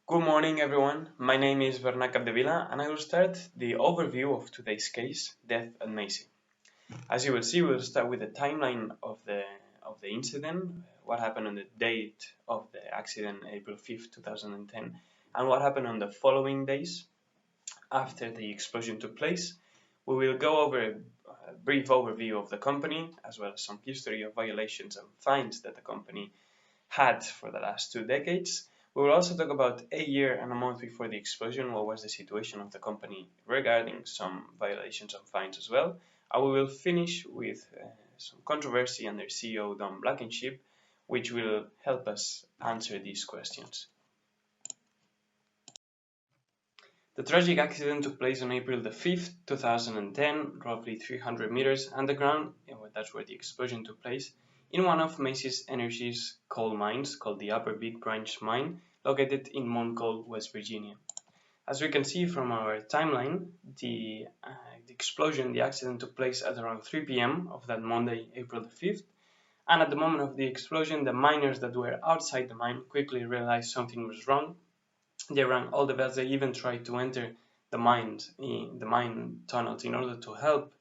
Good morning, everyone. My name is Bernat Capdevila, and I will start the overview of today's case, death at Macy. As you will see, we'll start with the timeline of the incident, what happened on the date of the accident, April 5th, 2010, and what happened on the following days after the explosion took place. We will go over a brief overview of the company, as well as some history of violations and fines that the company had for the last 2 decades. We will also talk about a year and a month before the explosion, what was the situation of the company regarding some violations and fines as well. And we will finish with some controversy under CEO Don Blankenship, which will help us answer these questions. The tragic accident took place on April the 5th, 2010, roughly 300 meters underground, that's where the explosion took place, in one of Macy's Energy's coal mines called the Upper Big Branch Mine, located in Montcalm, West Virginia. As we can see from our timeline, the explosion, the accident took place at around 3 p.m. of that Monday, April the 5th, and at the moment of the explosion, the miners that were outside the mine quickly realized something was wrong. They rang all the bells. They even tried to enter the mine tunnels in order to help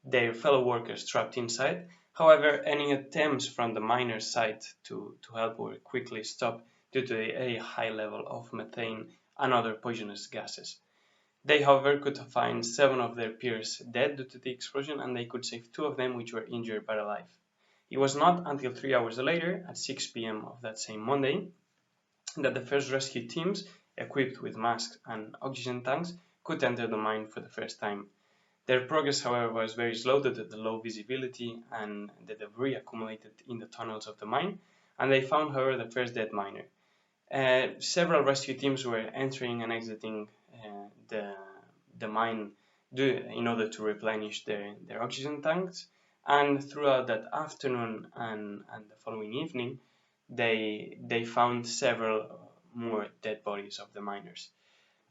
their fellow workers trapped inside. However, any attempts from the miners' side to help were quickly stopped due to a high level of methane and other poisonous gases. They, however, could find 7 of their peers dead due to the explosion, and they could save 2 of them which were injured but alive. It was not until 3 hours later, at 6 p.m. of that same Monday, that the first rescue teams, equipped with masks and oxygen tanks, could enter the mine for the first time. Their progress, however, was very slow due to the low visibility and the debris accumulated in the tunnels of the mine, and they found, however, the first dead miner. Several rescue teams were entering and exiting the mine in order to replenish their oxygen tanks, and throughout that afternoon and the following evening, they found several more dead bodies of the miners.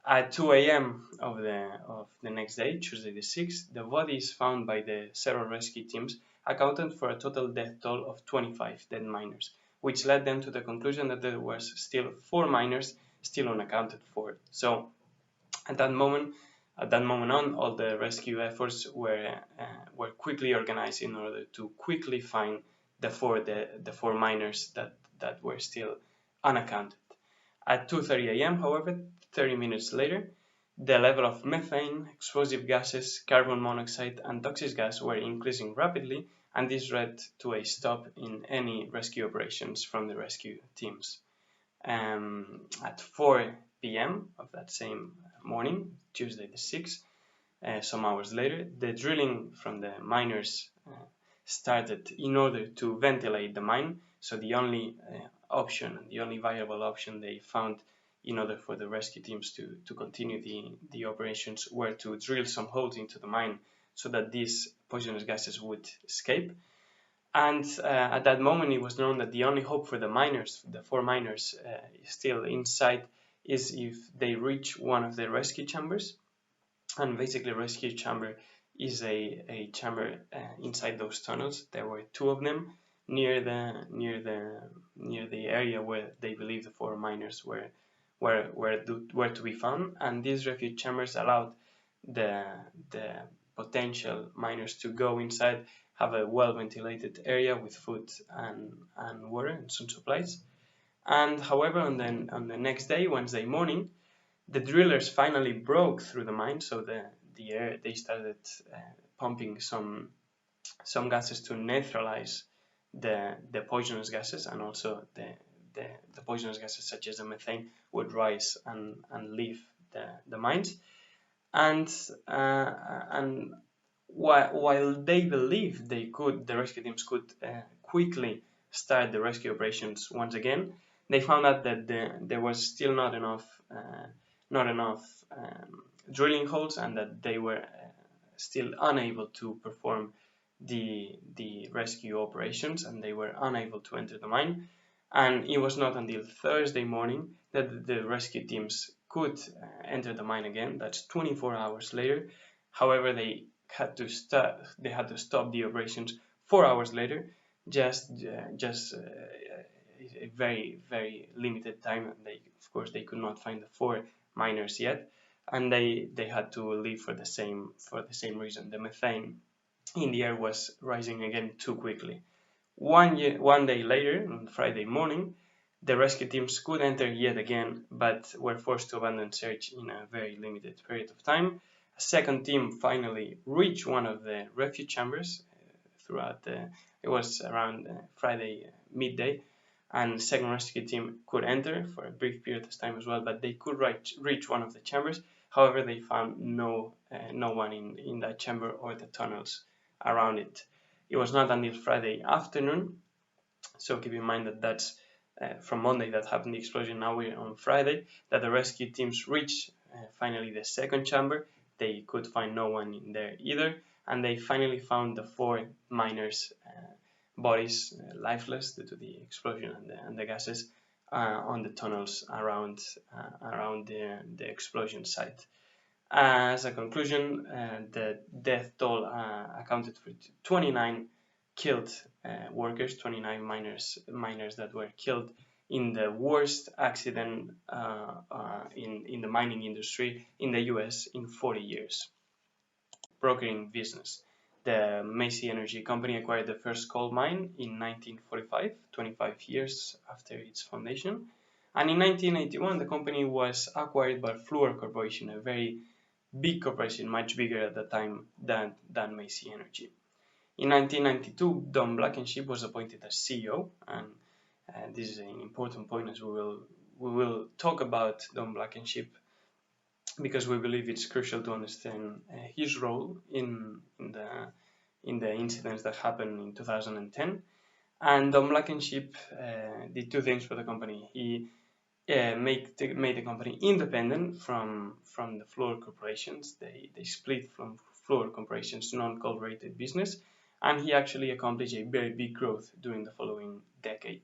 At 2 a.m. of the next day, Tuesday the 6th, the bodies found by the several rescue teams accounted for a total death toll of 25 dead miners, which led them to the conclusion that there was still 4 miners still unaccounted for. So at that moment on, all the rescue efforts were quickly organized in order to quickly find the four miners that were still unaccounted. At 2:30 a.m., however, 30 minutes later, the level of methane, explosive gases, carbon monoxide, and toxic gas were increasing rapidly, and this led to a stop in any rescue operations from the rescue teams. At 4 p.m. of that same morning, Tuesday the 6th, some hours later, the drilling from the miners started in order to ventilate the mine. So the only the only viable option they found in order for the rescue teams to continue the operations were to drill some holes into the mine so that these poisonous gases would escape. And at that moment, it was known that the only hope for the miners, the 4 miners still inside, is if they reach one of the rescue chambers. And basically, rescue chamber is a chamber inside those tunnels. There were 2 of them near the area where they believe the 4 miners were to be found, and these refuge chambers allowed the potential miners to go inside, have a well ventilated area with food and water and some supplies. And however, on the next day, Wednesday morning, the drillers finally broke through the mine, so they started pumping some gases to neutralize the poisonous gases, and also the poisonous gases such as the methane would rise and leave the mines. And while they believed the rescue teams could quickly start the rescue operations once again, they found out that there was still not enough drilling holes, and that they were still unable to perform the rescue operations, and they were unable to enter the mine. And it was not until Thursday morning that the rescue teams could enter the mine again. That's 24 hours later. However, they had to stop the operations 4 hours later, just a very, very limited time, and of course they could not find the 4 miners yet, and they had to leave for the same reason. The methane in the air was rising again too quickly. One day later, on Friday morning, the rescue teams could enter yet again, but were forced to abandon search in a very limited period of time. A second team finally reached one of the refuge chambers it was around Friday midday, and the second rescue team could enter for a brief period of time as well, but they could reach one of the chambers. However, they found no one in that chamber or the tunnels around it. It was not until Friday afternoon, so keep in mind that that's from Monday that happened the explosion. Now we're on Friday, that the rescue teams reached finally the second chamber. They could find no one in there either, and they finally found the 4 miners' bodies lifeless due to the explosion and the gases on the tunnels around the explosion site. As a conclusion, the death toll accounted for 29 killed workers, 29 miners that were killed in the worst accident in the mining industry in the US in 40 years. Brokering business. The Macy Energy Company acquired the first coal mine in 1945, 25 years after its foundation. And in 1981, the company was acquired by Fluor Corporation, a very big corporation, much bigger at the time than Macy Energy. In 1992, Don Blankenship was appointed as CEO, and this is an important point, as we will talk about Don Blankenship, because we believe it's crucial to understand his role in the incidents that happened in 2010. And Don Blankenship did 2 things for the company. He made the company independent from the Fluor corporations. They split from Fluor corporations non-coal related business, and he actually accomplished a very big growth during the following decade.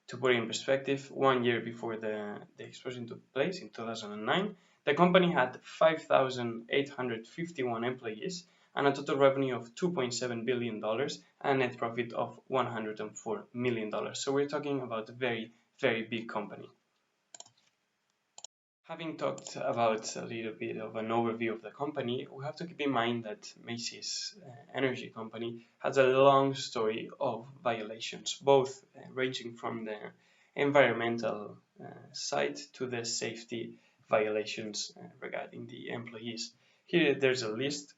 To put it in perspective, 1 year before the explosion took place in 2009, the company had 5,851 employees and a total revenue of $2.7 billion and a net profit of $104 million. So we're talking about a very, very big company. Having talked about a little bit of an overview of the company, we have to keep in mind that Macy's Energy Company has a long story of violations, both ranging from the environmental side to the safety violations regarding the employees. Here there's a list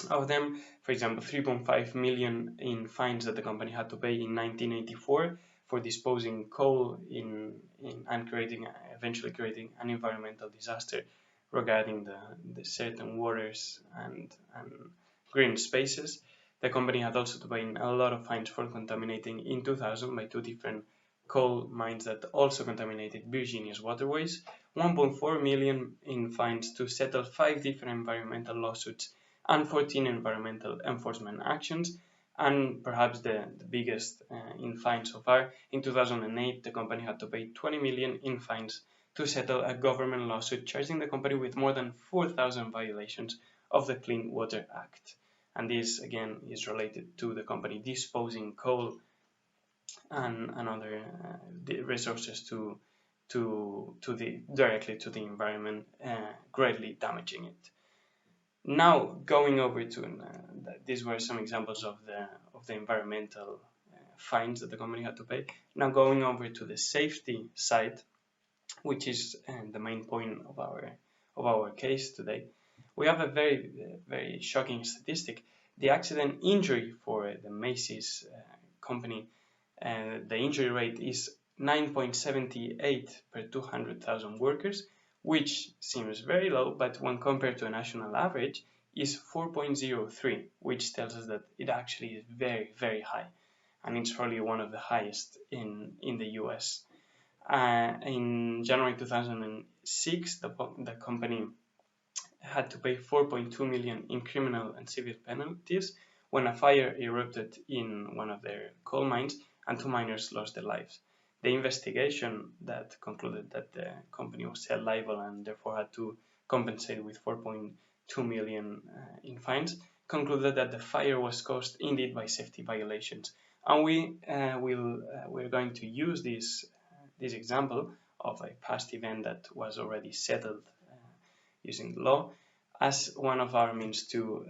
of them. For example, 3.5 million in fines that the company had to pay in 1984 for disposing coal and eventually creating an environmental disaster regarding the certain waters and green spaces. The company had also to pay a lot of fines for contaminating in 2000 by 2 different coal mines that also contaminated Virginia's waterways, 1.4 million in fines to settle 5 different environmental lawsuits and 14 environmental enforcement actions. And perhaps the biggest in fines so far, in 2008, the company had to pay 20 million in fines to settle a government lawsuit charging the company with more than 4,000 violations of the Clean Water Act. And this, again, is related to the company disposing coal and other resources directly to the environment, greatly damaging it. Now, going over to these were some examples of the environmental fines that the company had to pay. Now, going over to the safety side, which is the main point of our case today, we have a very, very shocking statistic. The accident injury for the Macy's company, the injury rate is 9.78 per 200,000 workers, which seems very low, but when compared to a national average is 4.03, which tells us that it actually is very, very high, and it's probably one of the highest in the US. In January 2006, the company had to pay 4.2 million in criminal and civil penalties when a fire erupted in one of their coal mines and 2 miners lost their lives. The investigation that concluded that the company was held liable and therefore had to compensate with 4.2 million in fines concluded that the fire was caused indeed by safety violations. And we're going to use this example of a past event that was already settled using the law as one of our means to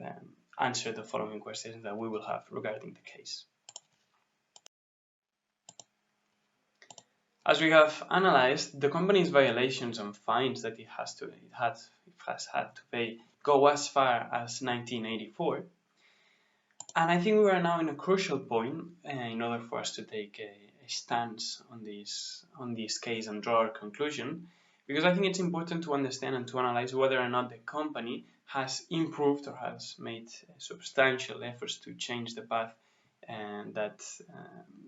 answer the following questions that we will have regarding the case. As we have analyzed, the company's violations and fines that it has had to pay go as far as 1984. And I think we are now in a crucial point in order for us to take a stance on this case and draw our conclusion, because I think it's important to understand and to analyze whether or not the company has improved or has made substantial efforts to change the path that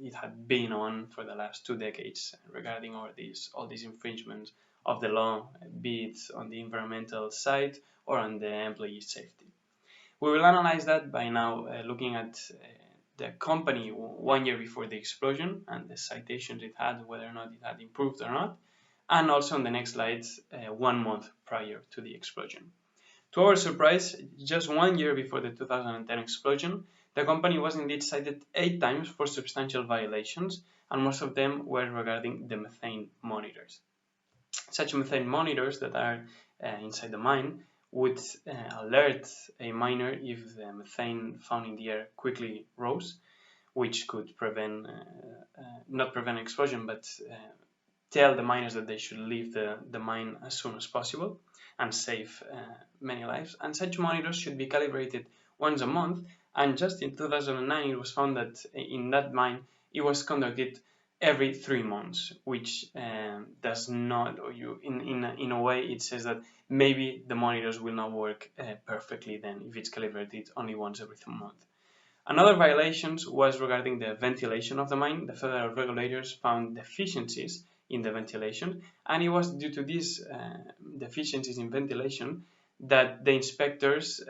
it had been on for the last 2 decades regarding all these infringements of the law, be it on the environmental side or on the employee safety. We will analyze that by now looking at the company 1 year before the explosion and the citations it had, whether or not it had improved or not, and also on the next slides 1 month prior to the explosion. To our surprise, just 1 year before the 2010 explosion, the company was indeed cited 8 times for substantial violations, and most of them were regarding the methane monitors. Such methane monitors that are inside the mine would alert a miner if the methane found in the air quickly rose, which could not prevent explosion, but tell the miners that they should leave the mine as soon as possible and save many lives. And such monitors should be calibrated once a month, and just in 2009 it was found that in that mine it was conducted every 3 months, which does not, or in a way it says that maybe the monitors will not work perfectly then if it's calibrated only once every 3 months. Another violation was regarding the ventilation of the mine. The federal regulators found deficiencies in the ventilation, and it was due to these deficiencies in ventilation that the inspectors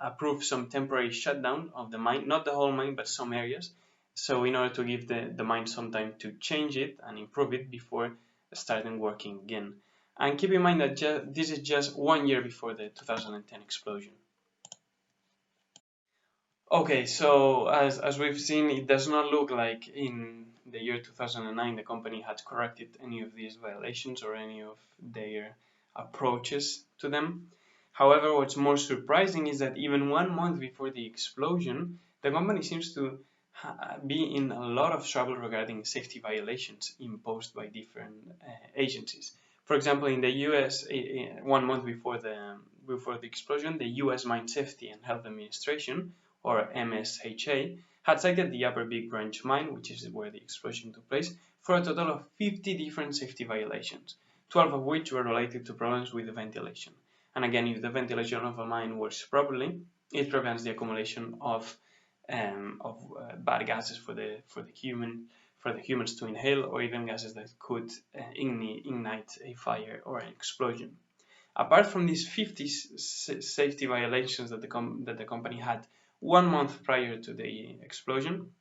approved some temporary shutdown of the mine, not the whole mine, but some areas, so in order to give the mine some time to change it and improve it before starting working again. And keep in mind that this is just 1 year before the 2010 explosion. Okay, so as we've seen, it does not look like in the year 2009 the company had corrected any of these violations or any of their approaches to them. However, what's more surprising is that even 1 month before the explosion, the company seems to be in a lot of trouble regarding safety violations imposed by different agencies. For example, in the US, 1 month before the explosion, the US Mine Safety and Health Administration, or MSHA, had cited the Upper Big Branch mine, which is where the explosion took place, for a total of 50 different safety violations, 12 of which were related to problems with the ventilation. And again, if the ventilation of a mine works properly, it prevents the accumulation of bad gases for the humans to inhale, or even gases that could ignite a fire or an explosion. Apart from these 50 safety violations that the company had 1 month prior to the explosion,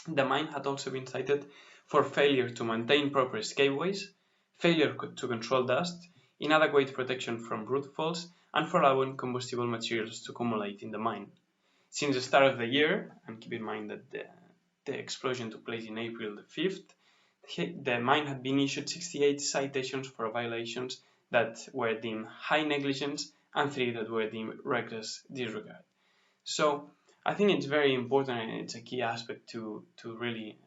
the mine had also been cited for failure to maintain proper escapeways, failure to control dust, inadequate protection from root falls, and for allowing combustible materials to accumulate in the mine. Since the start of the year, and keep in mind that the explosion took place in April the 5th, the mine had been issued 68 citations for violations that were deemed high negligence and 3 that were deemed reckless disregard. So I think it's very important, and it's a key aspect to really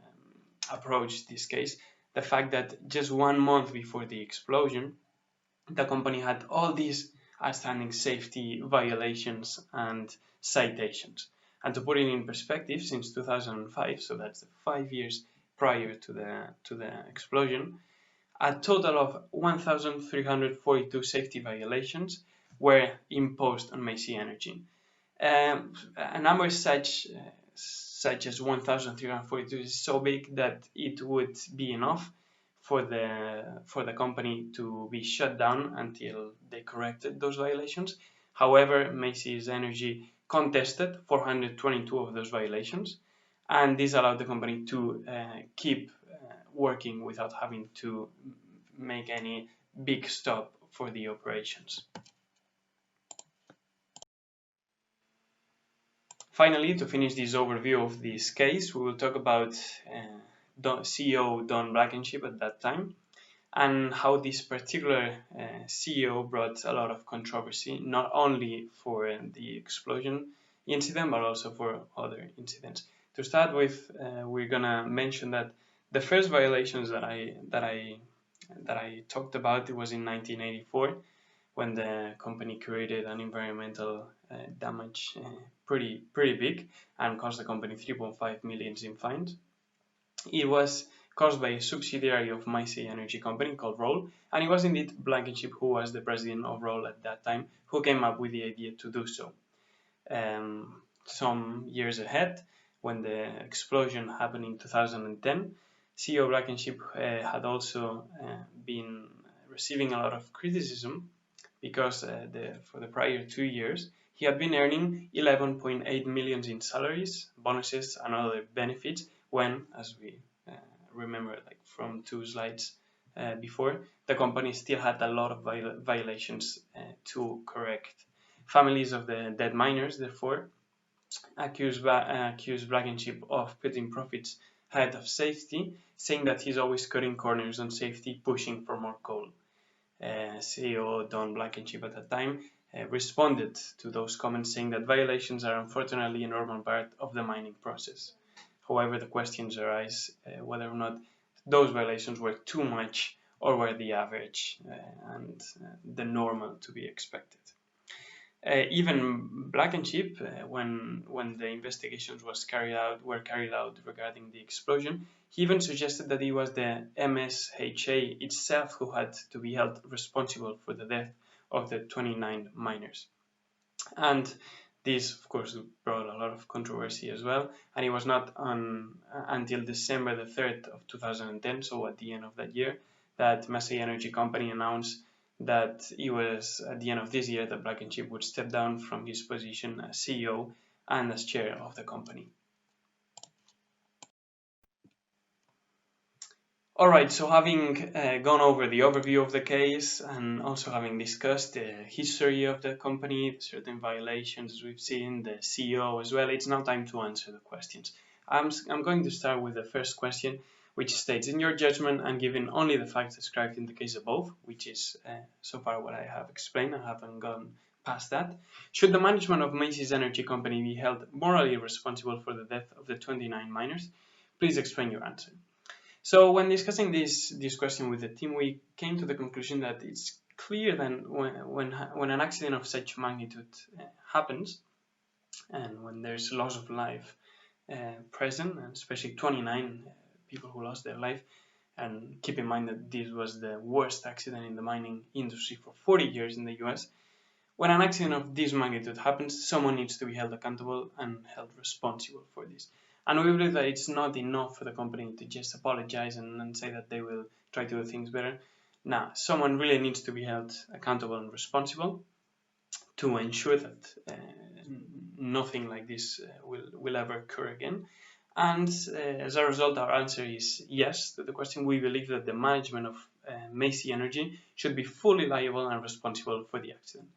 approach this case, the fact that just 1 month before the explosion, the company had all these outstanding safety violations and citations. And to put it in perspective, since 2005, so that's 5 years prior to the explosion, a total of 1,342 safety violations were imposed on Macy Energy. A number such as 1,342 is so big that it would be enough for the company to be shut down until they corrected those violations. However, Macy's Energy contested 422 of those violations, and this allowed the company to keep working without having to make any big stop for the operations. Finally, to finish this overview of this case, we will talk about CEO Don Blankenship at that time, and how this particular CEO brought a lot of controversy, not only for the explosion incident, but also for other incidents. To start with, we're gonna mention that the first violations that I talked about, it was in 1984, when the company created an environmental damage pretty big and cost the company 3.5 million in fines. It was caused by a subsidiary of Macy Energy Company called Roll, and it was indeed Blankenship, who was the president of Roll at that time, who came up with the idea to do so. Some years ahead, when the explosion happened in 2010, CEO Blankenship had also been receiving a lot of criticism because for the prior 2 years he had been earning 11.8 million in salaries, bonuses, and other benefits, when, as we remember, like from 2 slides before, the company still had a lot of violations to correct. Families of the dead miners, therefore, accused Blankenship of putting profits ahead of safety, saying that he's always cutting corners on safety, pushing for more coal. CEO Don Blankenship at that time responded to those comments, saying that violations are unfortunately a normal part of the mining process. However, the questions arise whether or not those violations were too much or were the average and the normal to be expected. Even Blankenship, when the investigations were carried out regarding the explosion, he even suggested that it was the MSHA itself who had to be held responsible for the death of the 29 miners. And this, of course, brought a lot of controversy as well, and it was not until December the 3rd of 2010, so at the end of that year, that Massey Energy Company announced that it was at the end of this year that Blankenship would step down from his position as CEO and as chair of the company. Alright, so having gone over the overview of the case and also having discussed the history of the company, certain violations we've seen, the CEO as well, it's now time to answer the questions. I'm going to start with the first question, which states, in your judgment and given only the facts described in the case above, which is so far what I have explained, I haven't gone past that, should the management of Macy's Energy Company be held morally responsible for the death of the 29 miners? Please explain your answer. So when discussing this question with the team, we came to the conclusion that it's clear that when an accident of such magnitude happens, and when there's loss of life present, and especially 29 people who lost their life, and keep in mind that this was the worst accident in the mining industry for 40 years in the US, when an accident of this magnitude happens, someone needs to be held accountable and held responsible for this. And we believe that it's not enough for the company to just apologize and say that they will try to do things better. Now, someone really needs to be held accountable and responsible to ensure that nothing like this will ever occur again. And as a result, our answer is yes to the question. We believe that the management of Macy Energy should be fully liable and responsible for the accident.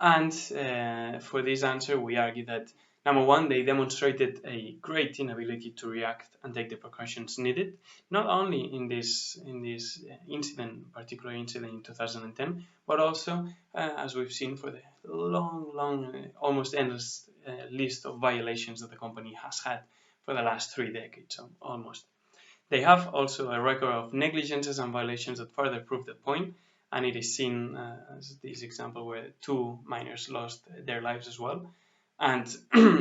And for this answer, we argue that, number one, they demonstrated a great inability to react and take the precautions needed, not only in this particular incident in 2010, but also, as we've seen, for the long, almost endless list of violations that the company has had for the last 3 decades, almost. They have also a record of negligences and violations that further prove the point, and it is seen as this example where 2 miners lost their lives as well. And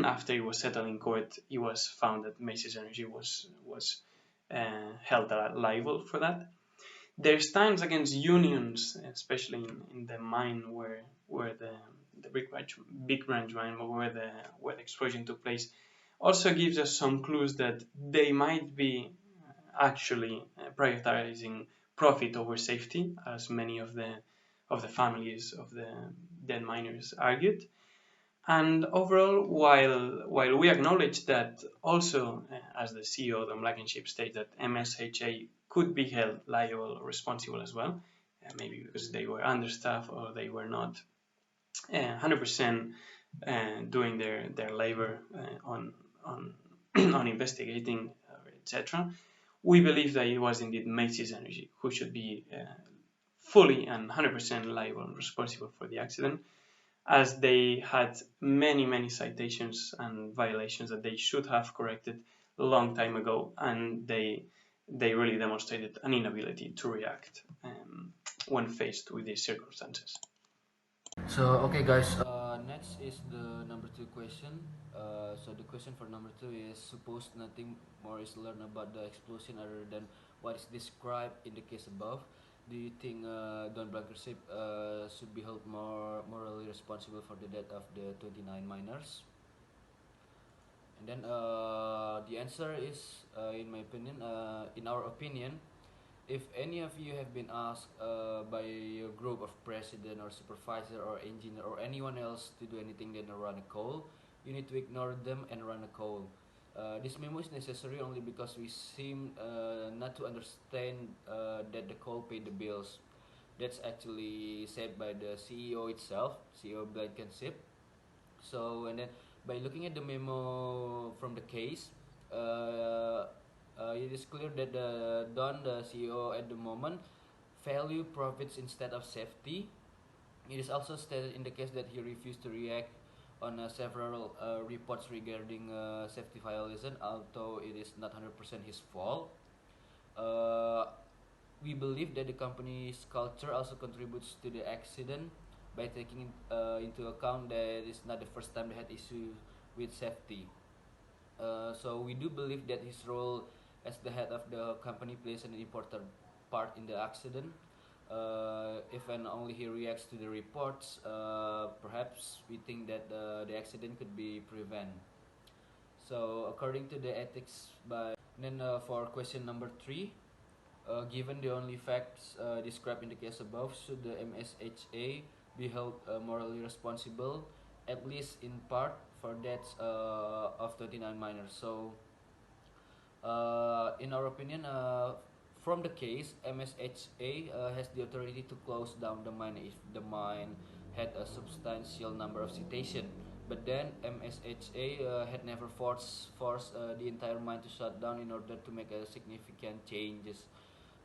after it was settled in court, it was found that Macy's Energy was held liable for that. Their stance against unions, especially in the mine where the Big Branch mine, where the explosion took place, also gives us some clues that they might be actually prioritizing profit over safety, as many of the families of the dead miners argued. And overall, while we acknowledge that also, as the CEO, Don Blankenship, states that MSHA could be held liable or responsible as well, maybe because they were understaffed or they were not 100% doing their labor on on investigating, etc. We believe that it was indeed Macy's Energy who should be fully and 100% liable and responsible for the accident, as they had many citations and violations that they should have corrected a long time ago, and they really demonstrated an inability to react when faced with these circumstances. So okay guys, next is the number 2 question. So the question for number 2 is: suppose nothing more is learned about the explosion other than what is described in the case above, do you think Don Blankenship should be held more morally responsible for the death of the 29 miners? And then the answer is, in our opinion, if any of you have been asked by a group of president or supervisor or engineer or anyone else to do anything than run a coal, you need to ignore them and run a coal. This memo is necessary only because we seem not to understand that the coal paid the bills. That's actually said by the CEO itself, CEO Blankenship. So, and then by looking at the memo from the case, it is clear that Don, the CEO at the moment, value profits instead of safety. It is also stated in the case that he refused to react on several reports regarding safety violation, although it is not 100% his fault. We believe that the company's culture also contributes to the accident by taking into account that it's not the first time they had issues with safety. So we do believe that his role as the head of the company plays an important part in the accident. If and only he reacts to the reports, perhaps we think that the accident could be prevented. So according to the ethics by then for question number 3, given the only facts described in the case above, should the MSHA be held morally responsible, at least in part, for deaths of 39 miners? So in our opinion, from the case, MSHA has the authority to close down the mine if the mine had a substantial number of citations. But then MSHA had never forced the entire mine to shut down in order to make a significant changes.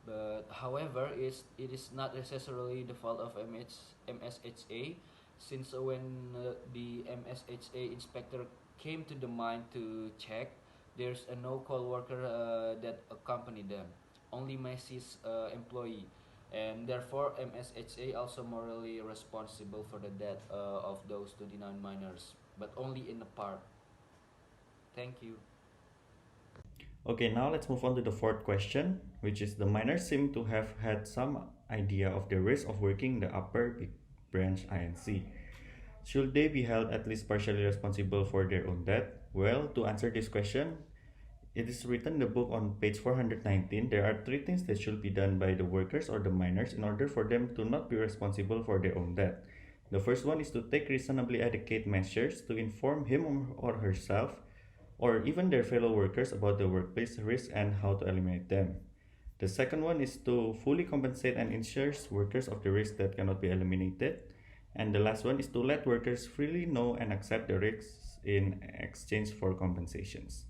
But however, it is not necessarily the fault of MSHA, since when the MSHA inspector came to the mine to check, there's a no-call worker that accompanied them, only Macy's employee, and therefore MSHA also morally responsible for the death of those 29 miners, but only in a part. Thank you. Okay, now let's move on to the fourth question, which is: the miners seem to have had some idea of the risk of working the upper Big Branch INC. Should they be held at least partially responsible for their own death? Well, to answer this question, it is written in the book on page 419. There are 3 things that should be done by the workers or the miners in order for them to not be responsible for their own death. The first one is to take reasonably adequate measures to inform him or herself or even their fellow workers about the workplace risks and how to eliminate them. The second one is to fully compensate and insure workers of the risks that cannot be eliminated. And the last one is to let workers freely know and accept the risks in exchange for compensations.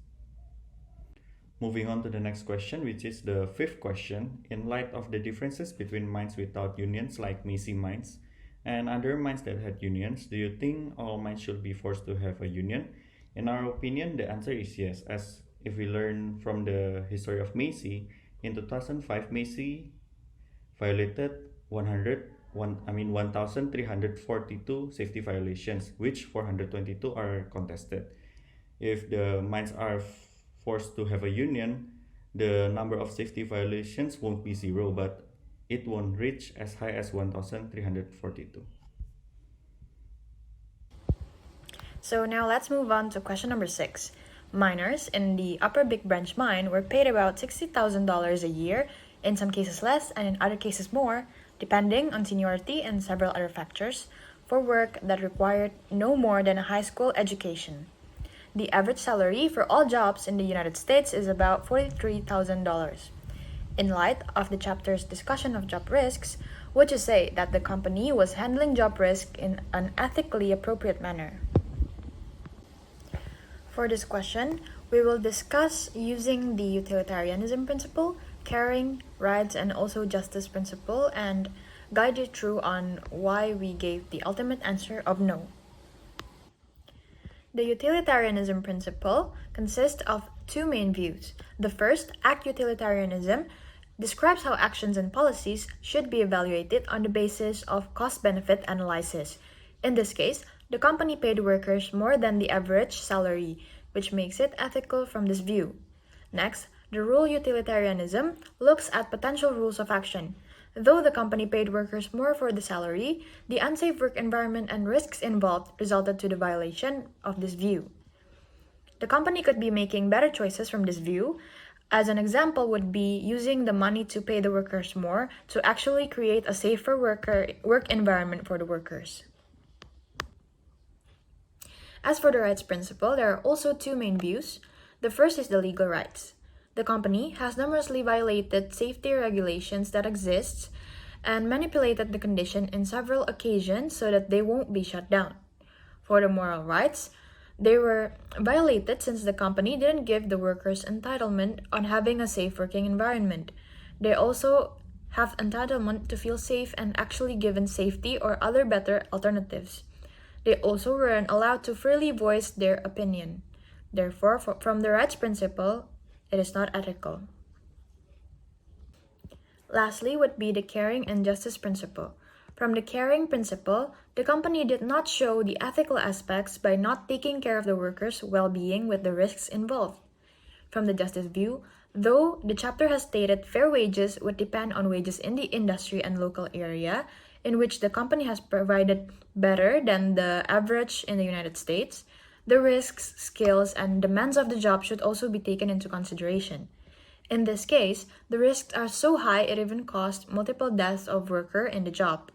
Moving on to the next question, which is the fifth question. In light of the differences between mines without unions like Macy mines and other mines that had unions, do you think all mines should be forced to have a union? In our opinion, the answer is yes, as if we learn from the history of Macy, in 2005 Macy violated 1,342 safety violations, which 422 are contested. If the mines are forced to have a union, the number of safety violations won't be 0, but it won't reach as high as 1,342. So now let's move on to question number 6. Miners in the Upper Big Branch mine were paid about $60,000 a year, in some cases less and in other cases more, depending on seniority and several other factors, for work that required no more than a high school education. The average salary for all jobs in the United States is about $43,000. In light of the chapter's discussion of job risks, would you say that the company was handling job risk in an ethically appropriate manner? For this question, we will discuss using the utilitarianism principle, caring, rights, and also justice principle, and guide you through on why we gave the ultimate answer of no. The utilitarianism principle consists of two main views. The first, act utilitarianism, describes how actions and policies should be evaluated on the basis of cost-benefit analysis. In this case, the company paid workers more than the average salary, which makes it ethical from this view. Next, the rule utilitarianism looks at potential rules of action. Though the company paid workers more for the salary, the unsafe work environment and risks involved resulted to the violation of this view. The company could be making better choices from this view. As an example would be using the money to pay the workers more to actually create a safer work environment for the workers. As for the rights principle, there are also two main views. The first is the legal rights. The company has numerously violated safety regulations that exist and manipulated the condition in several occasions so that they won't be shut down. For the moral rights, they were violated since the company didn't give the workers entitlement on having a safe working environment. They also have entitlement to feel safe and actually given safety or other better alternatives. They also weren't allowed to freely voice their opinion. Therefore, from the rights principle, it is not ethical. Lastly would be the caring and justice principle. From the caring principle, the company did not show the ethical aspects by not taking care of the workers' well-being with the risks involved. From the justice view, though the chapter has stated fair wages would depend on wages in the industry and local area, in which the company has provided better than the average in the United States, the risks, skills, and demands of the job should also be taken into consideration. In this case, the risks are so high it even caused multiple deaths of workers in the job.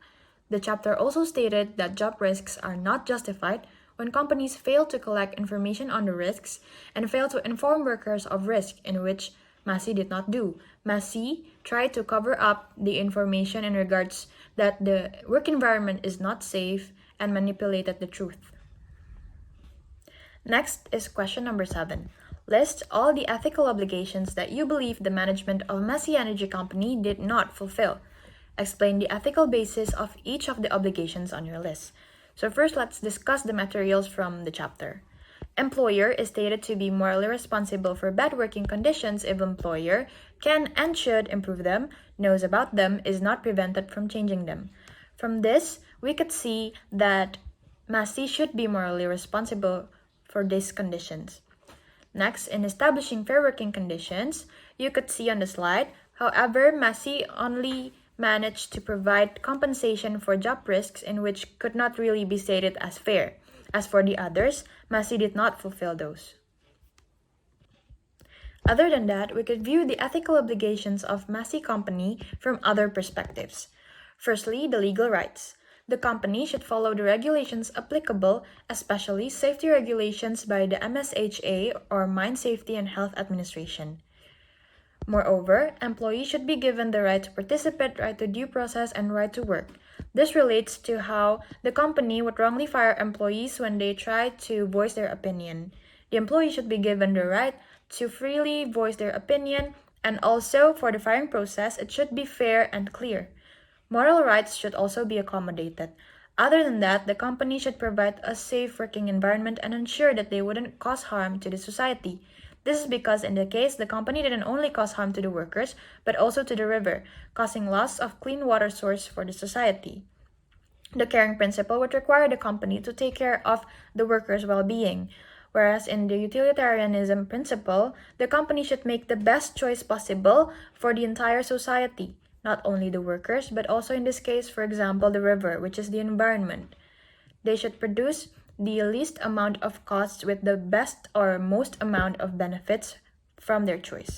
The chapter also stated that job risks are not justified when companies fail to collect information on the risks and fail to inform workers of risk, in which Massey did not do. Massey tried to cover up the information in regards that the work environment is not safe and manipulated the truth. Next is question number 7. List all the ethical obligations that you believe the management of Massey Energy Company did not fulfill. Explain the ethical basis of each of the obligations on your list. So first, let's discuss the materials from the chapter. Employer is stated to be morally responsible for bad working conditions if employer can and should improve them, knows about them, is not prevented from changing them. From this, we could see that Massey should be morally responsible for these conditions. Next, in establishing fair working conditions, you could see on the slide, however, Massey only managed to provide compensation for job risks in which could not really be stated as fair. As for the others, Massey did not fulfill those. Other than that, we could view the ethical obligations of Massey Company from other perspectives. Firstly, the legal rights. The company should follow the regulations applicable, especially safety regulations by the MSHA or Mine Safety and Health Administration. Moreover, employees should be given the right to participate, right to due process, and right to work. This relates to how the company would wrongly fire employees when they try to voice their opinion. The employee should be given the right to freely voice their opinion, and also for the firing process, it should be fair and clear. Moral rights should also be accommodated. Other than that, the company should provide a safe working environment and ensure that they wouldn't cause harm to the society. This is because in the case, the company didn't only cause harm to the workers, but also to the river, causing loss of clean water source for the society. The caring principle would require the company to take care of the workers' well-being, whereas in the utilitarianism principle, the company should make the best choice possible for the entire society, not only the workers, but also in this case, for example, the river, which is the environment. They should produce the least amount of costs with the best or most amount of benefits from their choice.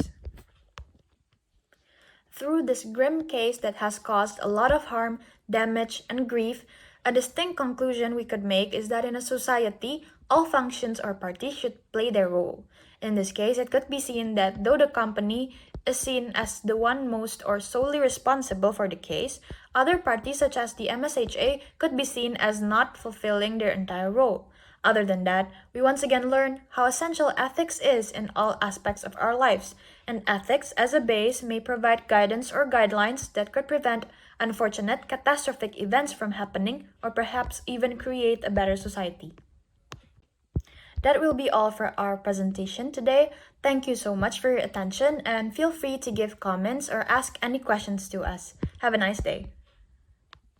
Through this grim case that has caused a lot of harm, damage, and grief, a distinct conclusion we could make is that in a society, all functions or parties should play their role. In this case, it could be seen that though the company is seen as the one most or solely responsible for the case, other parties such as the MSHA could be seen as not fulfilling their entire role. Other than that, we once again learn how essential ethics is in all aspects of our lives, and ethics as a base may provide guidance or guidelines that could prevent unfortunate catastrophic events from happening or perhaps even create a better society. That will be all for our presentation today. Thank you so much for your attention and feel free to give comments or ask any questions to us. Have a nice day.